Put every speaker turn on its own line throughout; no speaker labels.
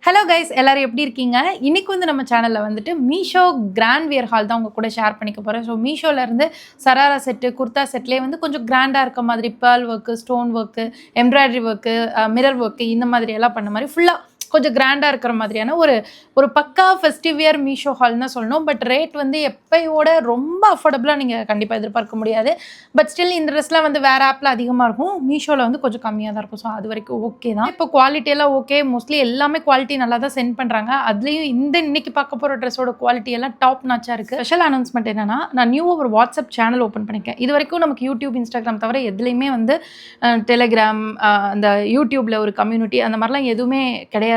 Hello guys, எல்லாரும் எப்படி இருக்கீங்க? இன்னைக்கு வந்து நம்ம சேனலில் வந்துட்டு மீஷோ கிராண்ட் வியர் ஹால் தான் உங்கள் கூட ஷேர் பண்ணிக்க போகிறேன். ஸோ மீஷோலேருந்து சராரா செட்டு, குர்தா செட்லேயே வந்து கொஞ்சம் கிராண்டாக இருக்க மாதிரி pearl work, stone work, embroidery work, mirror work இந்த மாதிரி எல்லாம் பண்ண மாதிரி ஃபுல்லாக கொஞ்சம் கிராண்டாக இருக்கிற மாதிரியான ஒரு பக்கா ஃபெஸ்டிவ் வியர் மீஷோ ஹால் தான் சொல்லணும். பட் ரேட் வந்து எப்போயோட ரொம்ப அஃபோர்டபுளாக நீங்கள் கண்டிப்பாக எதிர்பார்க்க முடியாது. பட் ஸ்டில் இந்த ட்ரெஸ்லாம் வந்து வேறு ஆப்பில் அதிகமாக இருக்கும், மீஷோவில் வந்து கொஞ்சம் கம்மியாக தான் இருக்கும். ஸோ அது வரைக்கும் ஓகே தான். இப்போ குவாலிட்டியெல்லாம் ஓகே, மோஸ்ட்லி எல்லாமே குவாலிட்டி நல்லா தான் சென்ட் பண்ணுறாங்க. அதுலேயும் இன்னைக்கு பார்க்க போகிற ட்ரெஸ்ஸோட குவாலிட்டி எல்லாம் டாப் நாச்சாக இருக்குது. ஸ்பெஷல் அனௌன்ஸ்மெண்ட் என்னன்னா, நான் நியூவாக ஒரு வாட்ஸ்அப் சேனல் ஓப்பன் பண்ணியிருக்கேன். இது வரைக்கும் நமக்கு யூடியூப், இன்ஸ்டாகிராம் தவிர எதுலேயுமே வந்து டெலிகிராம், அந்த யூடியூப்பில் ஒரு கம்யூனிட்டி அந்த மாதிரிலாம் எதுவுமே கிடையாது.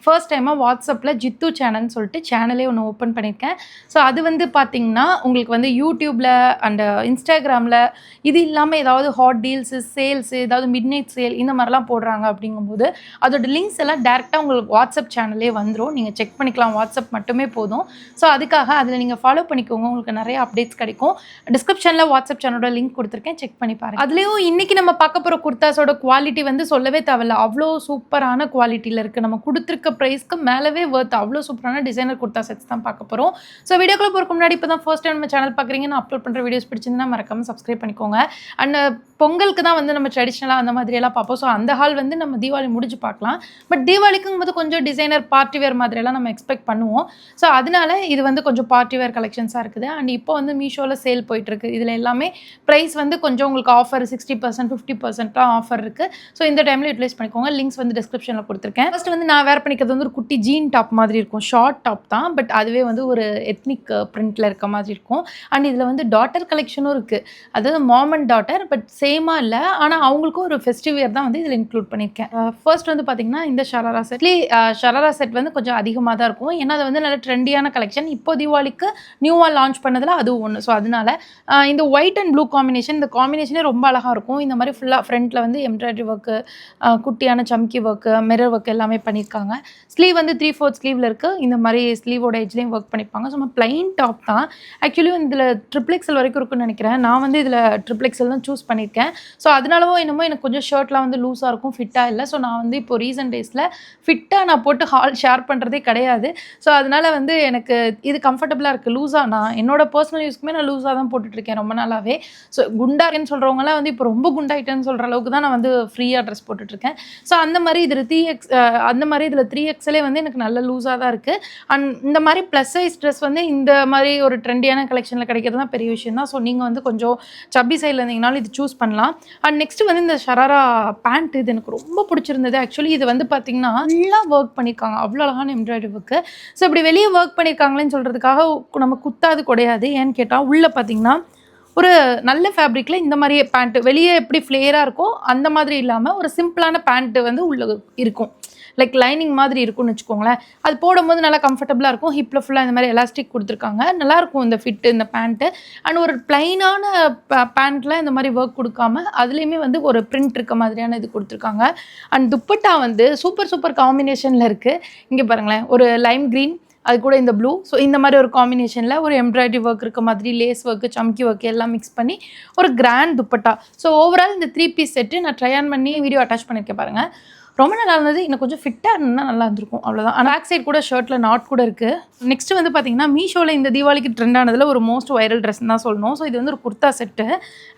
ஃபர்ஸ்ட் டைமாக வாட்ஸ்அப்பில் ஜித்து சேனல்னு சொல்லிட்டு சேனலே ஒன்று ஓப்பன் பண்ணியிருக்கேன். ஸோ அது வந்து பார்த்தீங்கன்னா உங்களுக்கு வந்து யூடியூப்பில் அண்ட் இன்ஸ்டாகிராமில் இது இல்லாமல் ஏதாவது ஹாட் டீல்ஸு, சேல்ஸு, ஏதாவது மிட் நைட் சேல் இந்த மாதிரிலாம் போடுறாங்க. அப்படிங்கும்போது அதோட லிங்க்ஸ் எல்லாம் டேரெக்டாக உங்களுக்கு வாட்ஸ்அப் சேனல்லே வந்துடும். நீங்கள் செக் பண்ணிக்கலாம், வாட்ஸ்அப் மட்டுமே போதும். ஸோ அதுக்காக அதில் நீங்கள் ஃபாலோ பண்ணிக்கோங்க, உங்களுக்கு நிறைய அப்டேட்ஸ் கிடைக்கும். டிஸ்கிரிப்ஷனில் வாட்ஸ்அப் சேனலோட லிங்க் கொடுத்துருக்கேன், செக் பண்ணி பாருங்கள். அதுலேயும் இன்றைக்கி நம்ம பார்க்க போகிற குர்தாஸோட குவாலிட்டி வந்து சொல்லவே தேவையில்ல, அவ்வளோ சூப்பரான குவாலிட்டியில் இருக்குது. நம்ம கொடுத்துருக்க ப்ரைஸ்க்கு மேலவே வர்த், அவ்வளோ சூப்பரான டிசைனர் குர்தா செட்ஸ் தான் பார்க்க போகிறோம். ஸோ வீடியோக்குள்ள போகிறதுக்கு முன்னாடி இப்போ தான் ஃபர்ஸ்ட் டைம் நம்ம சேனல் பார்க்குறீங்க, நான் அப்லோட் பண்ணுற வீடியோஸ் பிடிச்சிருந்தா மறக்காமல் சப்ஸ்கிரைப் பண்ணிக்கோங்க. அண்ட் பொங்கலுக்கு தான் வந்து நம்ம ட்ரெடிஷ்னலாக அந்த மாதிரியெல்லாம் பார்ப்போம். ஸோ அந்த ஹால் வந்து நம்ம தீபாவளி முடிஞ்சு பார்க்கலாம். பட் தீபாவளிக்கும் போது கொஞ்சம் டிசைனர் பார்ட்டி வேர் மாதிரியெல்லாம் நம்ம எக்ஸ்பெக்ட் பண்ணுவோம். ஸோ அதனால இது வந்து கொஞ்சம் பார்ட்டி வேர் கலெக்ஷன்ஸாக இருக்குது. அண்ட் இப்போ வந்து மீஷோவில் சேல் போயிட்டுருக்கு. இதில் எல்லாமே ப்ரைஸ் வந்து கொஞ்சம் உங்களுக்கு ஆஃபர் 60%, 50% ஆஃபர் இருக்குது. ஸோ இந்த டைமில் யூட்டிலைஸ் பண்ணிக்கோங்க. லிங்க்ஸ் வந்து டிஸ்கிரிப்ஷனில் கொடுத்துருக்கேன். ஃபர்ஸ்ட் வந்து நான் வேர் பண்ணிக்கிறது வந்து ஒரு குட்டி ஜீன் டாப் மாதிரி இருக்கும், ஷார்ட் டாப் தான். பட் அதுவே வந்து ஒரு எத்னிக் பிரிண்டில் இருக்க மாதிரி இருக்கும். அண்ட் இதில் வந்து டாட்டர் கலெக்ஷனும் இருக்குது, அதாவது மாம் அண்ட் டாட்டர், பட் சேமாக இல்லை. ஆனால் அவங்களுக்கும் ஒரு ஃபெஸ்டிவ் வியர் தான் வந்து இதில் இன்க்ளூட் பண்ணியிருக்கேன். ஃபர்ஸ்ட் வந்து பார்த்தீங்கன்னா இந்த ஷராரா செட் வந்து கொஞ்சம் அதிகமாக தான் இருக்கும். ஏன்னா அது வந்து நல்ல ட்ரெண்டியான கலெக்ஷன். இப்போ தீபாவளிக்கு நியூவாக லான்ச் பண்ணதில் அதுவும் ஒன்று. ஸோ அதனால இந்த ஒயிட் அண்ட் ப்ளூ காம்பினேஷன், இந்த காம்பினேஷனே ரொம்ப அழகாக இருக்கும். இந்த மாதிரி ஃபுல்லாக ஃப்ரண்ட்டில் வந்து எம்ப்ராய்டரி ஒர்க்கு, குட்டியான சம்கி ஒர்க்கு, மிரர் ஒர்க் எல்லாமே பண்ணியிருக்காங்க. ஸ்லீவ் வந்து 3/4 ஸ்லீவில் இருக்குது. இந்த மாதிரி ஸ்லீவோட எட்ஜ்லேயும் ஒர்க் பண்ணியிருப்பாங்க. சும்மா பிளைன் டாப் தான். ஆக்சுவலி வந்து இதில் XXL வரைக்கும் இருக்குன்னு நினைக்கிறேன். நான் வந்து இதில் XXL தான் சூஸ் பண்ணியிருக்கேன். ஸோ அதனாலவோ என்னமோ எனக்கு கொஞ்சம் ஷர்ட்லாம் வந்து லூஸாக இருக்கும், ஃபிட்டாக இல்லை. ஸோ நான் வந்து இப்போ ரீசன்ட் டேஸில் ஃபிட்டாக நான் போட்டு ஹால் ஷேர் பண்ணுறதே கிடையாது. ஸோ அதனால் வந்து எனக்கு இது கம்ஃபர்டபுளாக இருக்குது. லூஸாக நான் என்னோட பர்சனல் யூஸ்க்குமே நான் லூஸாக தான் போட்டுட்ருக்கேன் ரொம்ப நாளாகவே. ஸோ குண்டாகன்னு சொல்கிறவங்களாம் வந்து இப்போ ரொம்ப குண்டாயிட்டேன்னு சொல்கிற அளவுக்கு தான் நான் வந்து ஃப்ரீயாக ட்ரெஸ் போட்டுட்ருக்கேன். ஸோ அந்த மாதிரி இதில் 3XL வந்து எனக்கு நல்ல லூஸாக தான் இருக்குது. அண்ட் இந்த மாதிரி ப்ளஸ் சைஸ் ட்ரெஸ் வந்து இந்த மாதிரி ஒரு ட்ரெண்டியான கலெக்ஷனில் கிடைக்கிறது தான் பெரிய விஷயம் தான். ஸோ நீங்கள் வந்து கொஞ்சம் சப்பி சைடில் இருந்தீங்கனாலும் இது சூஸ் பண்ணலாம். அண்ட் நெக்ஸ்ட் வந்து இந்த ஷராரா பேண்ட், இது எனக்கு ரொம்ப பிடிச்சிருந்தது. ஆக்சுவலி இது வந்து பார்த்தீங்கன்னா ஃபுல்லாக ஒர்க் பண்ணியிருக்காங்க, அவ்வளோ அழகான எம்ப்ராய்டரி ஒர்க்கு. ஸோ இப்படி வெளியே ஒர்க் பண்ணியிருக்காங்களேன்னு சொல்கிறதுக்காக நம்ம குத்தாது கிடையாது. ஏன்னு கேட்டால் உள்ளே பார்த்தீங்கன்னா ஒரு நல்ல ஃபேப்ரிக்கில் இந்த மாதிரி பேண்ட்டு வெளியே எப்படி ஃப்ளேராக இருக்கோ அந்த மாதிரி இல்லாமல் ஒரு சிம்பிளான பேண்ட்டு வந்து உள்ளே இருக்கும், லைக் லைனிங் மாதிரி இருக்கும்னு வச்சுக்கோங்களேன். அது போடும்போது நல்லா கம்ஃபர்டபுளாக இருக்கும். ஹிப்பில் ஃபுல்லாக இந்த மாதிரி எலாஸ்டிக் கொடுத்துருக்காங்க, நல்லாயிருக்கும் இந்த ஃபிட்டு, இந்த பேண்ட்டு. அண்ட் ஒரு ப்ளைனான பேண்ட்டில் இந்த மாதிரி ஒர்க் கொடுக்காம அதுலேயுமே வந்து ஒரு பிரிண்ட் இருக்க மாதிரியான இது கொடுத்துருக்காங்க. அண்ட் துப்பட்டா வந்து சூப்பர் காம்பினேஷனில் இருக்குது. இங்கே பாருங்களேன், ஒரு லைம் க்ரீன், அது கூட இந்த ப்ளூ. ஸோ இந்த மாதிரி ஒரு காம்பினேஷனில் ஒரு எம்ப்ராய்டரி ஒர்க் இருக்க மாதிரி, லேஸ் ஒர்க்கு, சம்கி ஒர்க்கு எல்லாம் மிக்ஸ் பண்ணி ஒரு கிராண்ட் துப்பட்டா. ஸோ ஓவரால் இந்த 3 பீஸ் செட்டு நான் ட்ரை ஆன் பண்ணி வீடியோ அட்டாச் பண்ணியிருக்கேன் பாருங்கள். ரொம்ப நல்லா இருந்தது. இன்னும் கொஞ்சம் ஃபிட்டாக இருந்தால் நல்லா இருந்திருக்கும், அவ்வளோதான். ஆனால் பேக் சைட் கூட ஷர்ட்டில் நாட் கூட இருக்குது. நெக்ஸ்ட் வந்து பார்த்தீங்கன்னா மீஷோவில் இந்த தீபாவளிக்கு ட்ரெண்ட் ஆனதில் ஒரு மோஸ்ட் வைரல் ட்ரெஸ் தான் சொல்லணும். ஸோ இது வந்து ஒரு குர்தா செட்டு.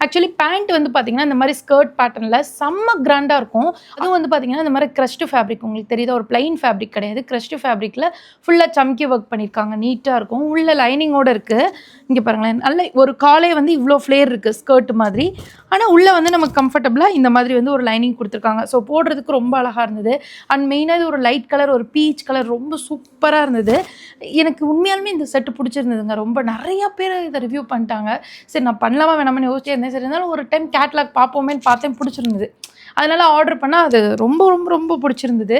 ஆக்சுவலி பேண்ட் வந்து பார்த்தீங்கன்னா இந்த மாதிரி ஸ்கர்ட் பேட்டர்னில் செம்ம கிராண்டாக இருக்கும். அதுவும் வந்து பார்த்தீங்கன்னா இந்த மாதிரி க்ரஷ்டு ஃபேப்ரிக், உங்களுக்கு தெரியுதா, ஒரு பிளைன் ஃபேப்ரிக் கிடையாது, க்ரஷ்டு ஃபேப்ரிக்கில் ஃபுல்லாக சம்கி ஒர்க் பண்ணியிருக்காங்க, நீட்டாக இருக்கும். உள்ள லைனிங்கோடு இருக்குது. இங்கே பாருங்களேன், நல்ல ஒரு காலே வந்து இவ்வளோ ஃப்ளேர் இருக்குது ஸ்கர்ட் மாதிரி. ஆனால் உள்ளே வந்து நமக்கு கம்ஃபர்டபுளாக இந்த மாதிரி வந்து ஒரு லைனிங் கொடுத்துருக்காங்க. ஸோ போடுறதுக்கு ரொம்ப அழகாக இருந்தது. அண்ட் மெயினாக இது ஒரு லைட் கலர், ஒரு பீச் கலர், ரொம்ப சூப்பராக இருந்தது. எனக்கு உண்மையாலுமே இந்த செட்டு பிடிச்சிருந்ததுங்க. ரொம்ப நிறையா பேர் இதை ரிவ்யூ பண்ணிட்டாங்க. சரி நான் பண்ணலாமா வேணாமனு யோசிச்சே இருந்தேன். சரி இருந்தாலும் ஒரு டைம் கேட்லாக் பார்ப்போமேன்னு பார்த்தேன், பிடிச்சிருந்தது. அதனால் ஆர்டர் பண்ணால் அது ரொம்ப பிடிச்சிருந்தது.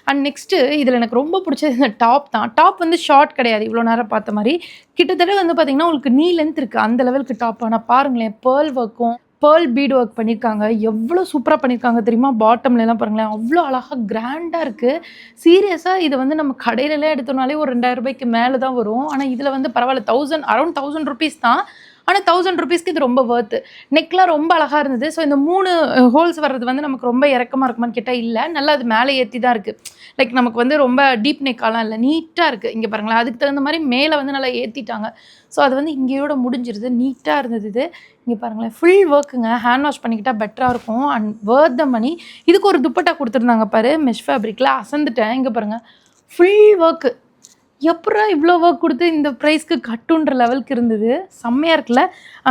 அண்ட் நெக்ஸ்ட்டு இதில் எனக்கு ரொம்ப பிடிச்சது இந்த டாப் தான். டாப் வந்து ஷார்ட் கிடையாது, இவ்வளோ நேரம் பார்த்த மாதிரி கிட்டத்தட்ட வந்து பார்த்திங்கன்னா உங்களுக்கு நீ லென்த் இருக்குது, அந்த லெவலுக்கு டாப். ஆனால் பாருங்களேன், பேர்ல் ஒர்க்கும் பேர்ல் பீட் ஒர்க் பண்ணியிருக்காங்க, எவ்வளோ சூப்பராக பண்ணியிருக்காங்க தெரியுமா. பாட்டம்லாம் பாருங்களேன், அவ்வளோ அழகாக கிராண்டாக இருக்குது. சீரியஸாக இது வந்து நம்ம கடையிலலாம் எடுத்தோம்னாலே ஒரு 2000 ரூபாய்க்கு மேலே தான் வரும். ஆனால் இதில் வந்து பரவாயில்ல, அரௌண்ட் 1000 ருபீஸ் தான். ஆனால் 1000 ருபீஸ்க்கு இது ரொம்ப ஒர்த்து. நெக்லாம் ரொம்ப அழகாக இருந்தது. ஸோ இந்த 3 ஹோல்ஸ் வர்றது வந்து நமக்கு ரொம்ப இறக்கமாக இருக்குமான்னு கேட்டால் இல்லை, நல்லா அது மேலே ஏற்றி தான் இருக்குது. லைக் நமக்கு வந்து ரொம்ப டீப் நெக்காலாம் இல்லை, நீட்டாக இருக்குது. இங்கே பாருங்களேன், அதுக்கு தகுந்த மாதிரி மேலே வந்து நல்லா ஏற்றிட்டாங்க. ஸோ அது வந்து இங்கேயோட முடிஞ்சிருது, நீட்டாக இருந்தது இது. இங்கே பாருங்களேன், ஃபுல் ஒர்க்குங்க. ஹேண்ட் வாஷ் பண்ணிக்கிட்டால் பெட்டராக இருக்கும் அண்ட் ஒர்த் த மணி. இதுக்கு ஒரு துப்பட்டா கொடுத்துருந்தாங்க பாரு, மெஷ் ஃபேப்ரிக்கில், அசந்துட்டேன். இங்கே பாருங்கள், ஃபுல் ஒர்க்கு. எப்படா இவ்வளோ ஒர்க் கொடுத்து இந்த ப்ரைஸ்க்கு கட்டுன்ற லெவலுக்கு இருந்தது. செம்மையாக இருக்குல்ல.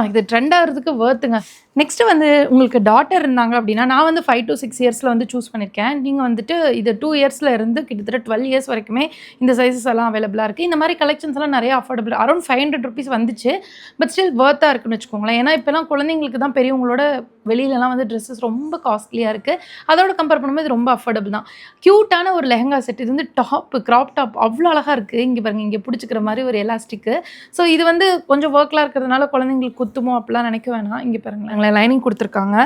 இது ட்ரெண்ட் ஆகிறதுக்கு ஒர்த்துங்க. நெக்ஸ்ட்டு வந்து உங்களுக்கு டாட்டர் இருந்தாங்க அப்படின்னா, நான் வந்து 5 to 6 இயர்ஸில் வந்து சூஸ் பண்ணியிருக்கேன். நீங்கள் வந்துட்டு இது 2 இயர்ஸில் இருந்து கிட்டத்தட்ட 12 இயர்ஸ் வரைக்குமே இந்த சைஸஸ் எல்லாம் அவைலபிளாக இருக்குது. இந்த மாதிரி கலெக்ஷன்ஸ் எல்லாம் நிறைய அஃபோர்டபுள், அரௌண்ட் 500 ருபீஸ் வந்துச்சு. பட் ஸ்டில் ஒர்த்தாக இருக்குன்னு வச்சுக்கோங்களேன். ஏன்னா இப்போலாம் குழந்தைங்களுக்கு தான் பெரியவங்களோட வெளியிலலாம் வந்து ட்ரெஸ்ஸஸ் ரொம்ப காஸ்ட்லியாக இருக்குது. அதோட கம்பேர் பண்ணும்போது இது ரொம்ப அஃபோர்டபுள் தான். க்யூட்டான ஒரு லெஹங்கா செட். இது வந்து டாப்பு, க்ராப் டாப் அவ்வளோ அழகாக இருக்குது. இங்கே பாருங்கள், இங்கே பிடிச்சிக்கிற மாதிரி ஒரு எலாஸ்டிக்கு. ஸோ இது வந்து கொஞ்சம் ஒர்க்லாம் இருக்கிறதுனால குழந்தைங்களுக்கு குத்துமோ அப்படிலாம் நினைக்க வேணாம். இங்கே பாருங்களேன், லைனிங் கொடுத்துருக்காங்க.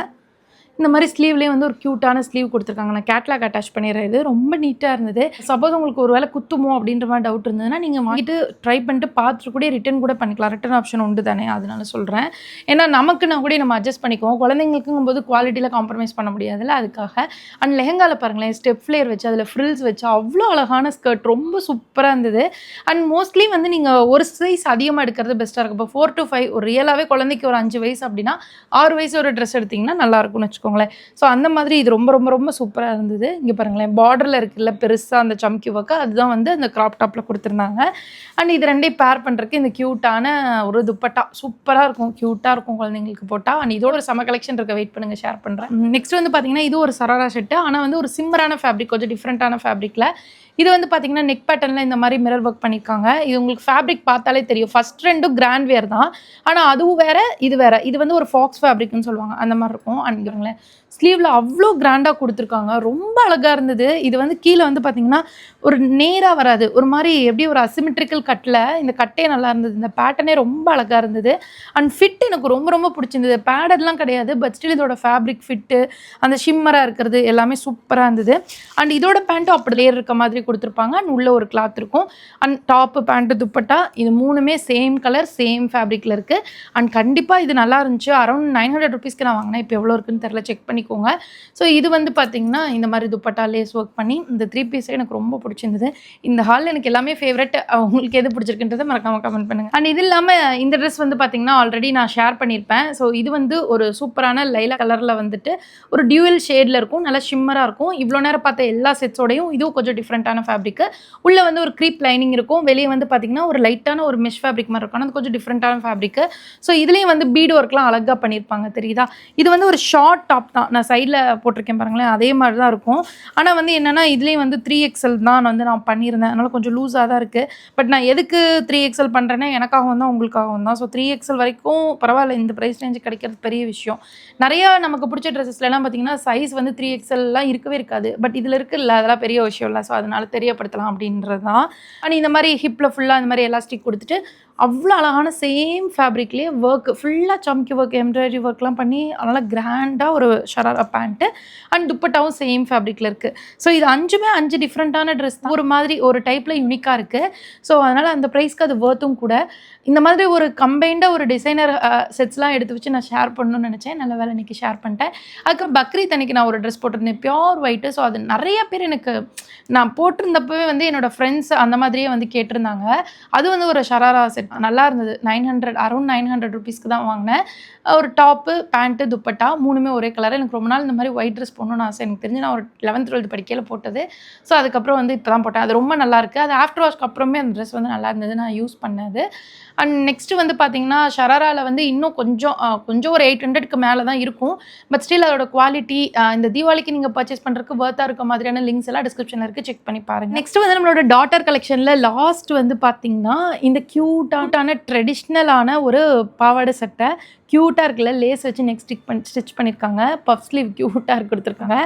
இந்த மாதிரி ஸ்லீவ்லேயே வந்து ஒரு க்யூட்டான ஸ்லீவ் கொடுத்துருக்காங்க. நான் கேட்லாக் அட்டாச் பண்ணிடுறேன். இது ரொம்ப நீட்டாக இருந்தது. சப்போஸ் உங்களுக்கு ஒரு வேளை குத்துமோ அப்படின்ற மாதிரி டவுட் இருந்ததுன்னா நீங்கள் வாங்கிட்டு ட்ரை பண்ணிட்டு பார்த்துட்டு கூட ரிட்டன் கூட பண்ணிக்கலாம். ரிட்டன் ஆப்ஷன் உண்டு தானே, அதனால சொல்கிறேன். ஏன்னா நமக்குன்னா கூட நம்ம அட்ஜஸ்ட் பண்ணிக்குவோம். குழந்தைங்களுக்குங்கும் போது குவாலிட்டியில் காம்ப்ரமைஸ் பண்ண முடியாதுல்ல, அதுக்காக. அண்ட் லெஹங்காவில் பாருங்களேன், ஸ்டெப் ஃப்ளேர் வச்சு அதில் ஃப்ரில்ஸ் வச்சு அவ்வளோ அழகான ஸ்கர்ட், ரொம்ப சூப்பராக இருந்தது. அண்ட் மோஸ்ட்லி வந்து நீங்கள் ஒரு சைஸ் அதிகமாக எடுக்கிறது பெஸ்ட்டாக இருக்கும். இப்போ 4 to 5 ஒரு ரியலாகவே குழந்தைக்கு ஒரு 5 வயசு அப்படின்னா 6 வயசு ஒரு ட்ரெஸ் எடுத்திங்கன்னா நல்லாயிருக்கும்னு வச்சுக்கோங்களேன். ஸோ அந்த மாதிரி இது ரொம்ப ரொம்ப ரொம்ப சூப்பராக இருந்தது. இங்கே பாருங்களேன், பார்டரில் இருக்குல்ல பெருசாக அந்த சம்கி ஒர்க்கு, அதுதான் வந்து அந்த க்ராப் டாப்பில் கொடுத்துருந்தாங்க. அண்ட் இது ரெண்டையும் பேர் பண்ணுறதுக்கு இந்த க்யூட்டான ஒரு துப்பட்டா சூப்பராக இருக்கும், க்யூட்டாக இருக்கும் குழந்தைங்களுக்கு போட்டால். அண்ட் இதோட ஒரு செம கலெக்ஷன் இருக்க, வெயிட் பண்ணுங்கள், ஷேர் பண்ணுறேன். நெக்ஸ்ட் வந்து பார்த்தீங்கன்னா இது ஒரு சராரா செட்டு. ஆனால் வந்து ஒரு சிம்மரான ஃபேப்ரிக், கொஞ்சம் டிஃப்ரெண்ட்டான ஃபேப்ரிக்கில். இது வந்து பார்த்தீங்கன்னா நெக் பேட்டர்னில் இந்த மாதிரி மிரர் ஒர்க் பண்ணியிருக்காங்க. இது உங்களுக்கு ஃபேப்ரிக் பார்த்தாலே தெரியும். ஃபர்ஸ்ட் 2 கிராண்ட் வேர் தான், ஆனால் அதுவும் வேறு இது வேறு. இது வந்து ஒரு ஃபாக்ஸ் ஃபேப்ரிக்னு சொல்லுவாங்க, அந்த மாதிரி இருக்கும். அண்ட் ஸ்லீவில் அவ்வளோ கிராண்டாக கொடுத்துருக்காங்க, ரொம்ப அழகாக இருந்தது. இது வந்து கீழே வந்து பார்த்தீங்கன்னா ஒரு நேராக வராது, ஒரு மாதிரி எப்படி ஒரு அசிமெட்ரிக்கல் கட்டில். இந்த கட்டே நல்லா இருந்தது, இந்த பேட்டர்னே ரொம்ப அழகாக இருந்தது. அண்ட் ஃபிட் எனக்கு ரொம்ப ரொம்ப பிடிச்சிருந்தது. பேடட்லாம் கிடையாது, பட் ஸ்டில் இதோட ஃபேப்ரிக் ஃபிட்டு, அந்த ஷிம்மராக இருக்கிறது எல்லாமே சூப்பராக இருந்தது. அண்ட் இதோட பேண்ட்டும் அப்படி லேயர் இருக்க மாதிரி கொடுத்துருப்பாங்க. அண்ட் உள்ளே ஒரு கிளாத் இருக்கும். அண்ட் டாப்பு, பேண்ட்டு, துப்பட்டா இது 3மே சேம் கலர், சேம் ஃபேப்ரிக்கில் இருக்குது. அண்ட் கண்டிப்பாக இது நல்லா இருந்துச்சு. அரௌண்ட் 900 ருபீஸ்க்கு நான் வாங்கினேன். இப்போ எவ்வளோ இருக்குன்னு தெரில, செக் பண்ணிக்கோங்க. ஸோ இது வந்து பார்த்தீங்கன்னா இந்த மாதிரி துப்பட்டா லேஸ் ஒர்க் பண்ணி இந்த 3 பீஸ் எனக்கு ரொம்ப பிடிச்சிருந்தது. இந்த ஹாலில் எனக்கு எல்லாமே ஃபேவரட். உங்களுக்கு எது பிடிச்சிருக்குன்றதை மறக்காமல் கமெண்ட் பண்ணுங்கள். அண்ட் இது இல்லாமல் இந்த ட்ரெஸ் வந்து பார்த்தீங்கன்னா ஆல்ரெடி நான் ஷேர் பண்ணியிருப்பேன். ஸோ இது வந்து ஒரு சூப்பரான லைலா கலரில் வந்துட்டு ஒரு டியூவல் ஷேடில் இருக்கும், நல்லா ஷிம்மராக இருக்கும். இவ்வளோ நேரம் பார்த்த எல்லா செட்ஸோடையும் இதுவும் கொஞ்சம் டிஃப்ரெண்ட்டான ஃபேப்ரிக்கு. உள்ளே வந்து ஒரு க்ரீப் லைனிங் இருக்கும், வெளியே வந்து பார்த்தீங்கன்னா ஒரு லைட்டான ஒரு மெஷ் ஃபேப்ரிக் மாதிரி இருக்கும். அது கொஞ்சம் டிஃப்ரெண்ட்டான ஃபேப்ரிக்கு. ஸோ இதுலேயும் வந்து பீட் ஒர்க்லாம் அழகாக பண்ணியிருப்பாங்க, தெரியுதா? இது வந்து ஒரு ஷார்ட் டாப் தான், நான் சைடில் போட்டிருக்கேன் பாருங்களேன், அதே மாதிரி தான் இருக்கும். ஆனால் வந்து என்னென்னா இதுலேயும் வந்து 3XL தான் வந்து நான் பண்ணியிருந்தேன், அதனால் கொஞ்சம் லூஸாக தான் இருக்குது. பட் நான் எதுக்கு 3XL பண்ணுறேன்னா எனக்காகவும் தான் உங்களுக்காகவும் தான். ஸோ 3XL வரைக்கும் பரவாயில்ல, இந்த ப்ரைஸ் ரேஞ்சு கிடைக்கிறது பெரிய விஷயம். நிறையா நமக்கு பிடிச்ச ட்ரெஸ்ஸஸ்லாம் பார்த்தீங்கன்னா சைஸ் வந்து 3XLலாம் இருக்கவே இருக்காது. பட் இதில் இருக்குல்ல, அதெல்லாம் பெரிய விஷயம் இல்லை. ஸோ அதனால் தெரியப்படுத்தலாம் அப்படின்றது தான். அண்ட் இந்த மாதிரி ஹிப்பில் ஃபுல்லாக இந்த மாதிரி எலாஸ்டிக் கொடுத்துட்டு அவ்வளோ அழகான சேம் ஃபேப்ரிக்லேயே ஒர்க் ஃபுல்லாக சம்கி ஒர்க், எம்ப்ராய்டரி ஒர்க்லாம் பண்ணி அதனால் கிராண்டாக ஒரு ஷராரா பேண்ட்டு. அண்ட் துப்பட்டாவும் சேம் ஃபேப்ரிக்கில் இருக்குது. ஸோ இது 5மே 5 டிஃப்ரெண்ட்டான ட்ரெஸ் தான், ஒரு மாதிரி ஒரு டைப்பில் யூனிக்காக இருக்குது. ஸோ அதனால் அந்த ப்ரைஸ்க்கு அது ஒர்த்தும் கூட. இந்த மாதிரி ஒரு கம்பைண்டாக ஒரு டிசைனர் செட்ஸ்லாம் எடுத்து வச்சு நான் ஷேர் பண்ணணும்னு நினச்சேன். நல்ல வேலை இன்றைக்கி ஷேர் பண்ணிட்டேன். அதுக்கப்புறம் பக்ரீத் அன்றைக்கி நான் ஒரு ட்ரெஸ் போட்டிருந்தேன், பியோர் ஒயிட்டு. ஸோ அது நிறைய பேர் எனக்கு நான் போட்டிருந்தப்பவே வந்து என்னோடய ஃப்ரெண்ட்ஸ் அந்த மாதிரியே வந்து கேட்டிருந்தாங்க. அது வந்து ஒரு ஷராரா செட், நல்லா இருந்தது. 900, அரௌண்ட் 900 ருபீஸ்க்கு தான் வாங்கினேன். ஒரு டாப்பு, பேண்ட்டு, துப்பட்டா 3மே ஒரே கலர். எனக்கு ரொம்ப நாள் இந்த மாதிரி ஒயிட் ட்ரெஸ் போடணும்னு ஆசை. எனக்கு தெரிஞ்சு நான் ஒரு 11th 12th படிக்கையில் போட்டது. ஸோ அதுக்கப்புறம் வந்து இப்போ தான் போட்டேன். அது ரொம்ப நல்லாயிருக்கு. அது ஆஃப்டர் வாஷ்க்கு அப்புறமே அந்த ட்ரெஸ் வந்து நல்லா இருந்தது, நான் யூஸ் பண்ணது. அண்ட் நெக்ஸ்ட்டு வந்து பார்த்தீங்கன்னா ஷராராவில் வந்து இன்னும் கொஞ்சம் ஒரு 800க்கு மேலே தான் இருக்கும். பட் ஸ்டில் அதோட குவாலிட்டி இந்த தீபாவளிக்கு நீங்கள் பர்ச்சேஸ் பண்ணுறதுக்கு வர்த்தாக இருக்க மாதிரியான லிங்க்ஸ் எல்லாம் டிஸ்கிரிப்ஷனில் இருக்குது, செக் பண்ணி பாருங்கள். நெக்ஸ்ட் வந்து நம்மளோட டாட்டர் கலெக்ஷனில் லாஸ்ட் வந்து பார்த்தீங்கன்னா இந்த க்யூட்டான ட்ரெடிஷ்னலான ஒரு பாவாடை சட்டை, க்யூட்டாக இருக்குல்ல, லேஸ் வச்சு நெக் ஸ்டிச் பண்ணியிருக்காங்க. பஃப் ஸ்லீவ் க்யூட்டாக கொடுத்துருக்காங்க.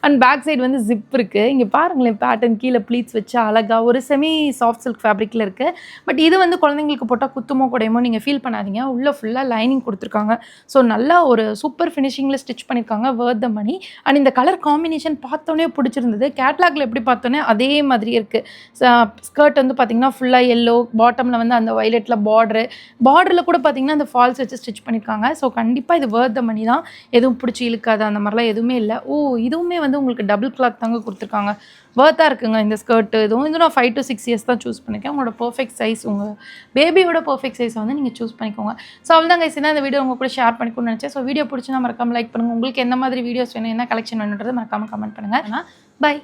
அண்ட் பேக் சைடு வந்து ஜிப் இருக்குது. இங்கே பாருங்களேன் பேட்டர்ன் கீழே ப்ளீட்ஸ் வச்சு அழகாக ஒரு செமி சாஃப்ட் சில்க் ஃபேப்ரிக்கில் இருக்குது. பட் இது வந்து குழந்தைங்களுக்கு போட்டால் குத்துமோ குடையுமோ நீங்கள் ஃபீல் பண்ணாதீங்க. உள்ளே ஃபுல்லாக லைனிங் கொடுத்துருக்காங்க. ஸோ நல்லா ஒரு சூப்பர் ஃபினிஷிங்கில் ஸ்டிச் பண்ணியிருக்காங்க. வர்த் த மணி. அண்ட் இந்த கலர் காம்பினேஷன் பார்த்தோன்னே பிடிச்சிருந்தது. கேட்லாகில் எப்படி பார்த்தோன்னே அதே மாதிரி இருக்குது. ஸ்கர்ட் வந்து பார்த்திங்கன்னா ஃபுல்லாக எல்லோ, பாட்டமில் வந்து அந்த வயலட்டில் பார்டரில் கூட பார்த்திங்கன்னா அந்த ஃபால்ஸ் வச்சு ஸ்டிச் பண்ணியிருக்காங்க. ஸோ கண்டிப்பாக இது வர்த் த மணி தான். எதுவும் பிடிச்சி இழுக்காது அந்த மாதிரிலாம் எதுவுமே இல்லை. இதுவுமே வந்து உங்களுக்கு டபுள் கிளாத் தாங்க கொடுத்துருக்காங்க. வர்த்தாக இருக்குங்க இந்த ஸ்கர்ட்டு. இதுவும் நான் 5 to 6 இயர்ஸ் தான் சூஸ் பண்ணியிருக்கேன். உங்களோட பர்ஃபெக்ட் சைஸ், உங்கள் பேபியோட பர்ஃபெக்ட் சைஸை வந்து நீங்கள் சூஸ் பண்ணிக்கோங்க. ஸோ அவ்வளோதான் கைஸ், இந்த வீடியோ உங்கள் கூட ஷேர் பண்ணிக்கணும்னு நினச்சேன். ஸோ வீடியோ பிடிச்சினா மறக்காம லைக் பண்ணுங்கள். உங்களுக்கு எந்த மாதிரி வீடியோஸ் வேணும், என்ன கலெக்ஷன் வேணுன்றது மறக்காம கமெண்ட் பண்ணுங்கள். பை.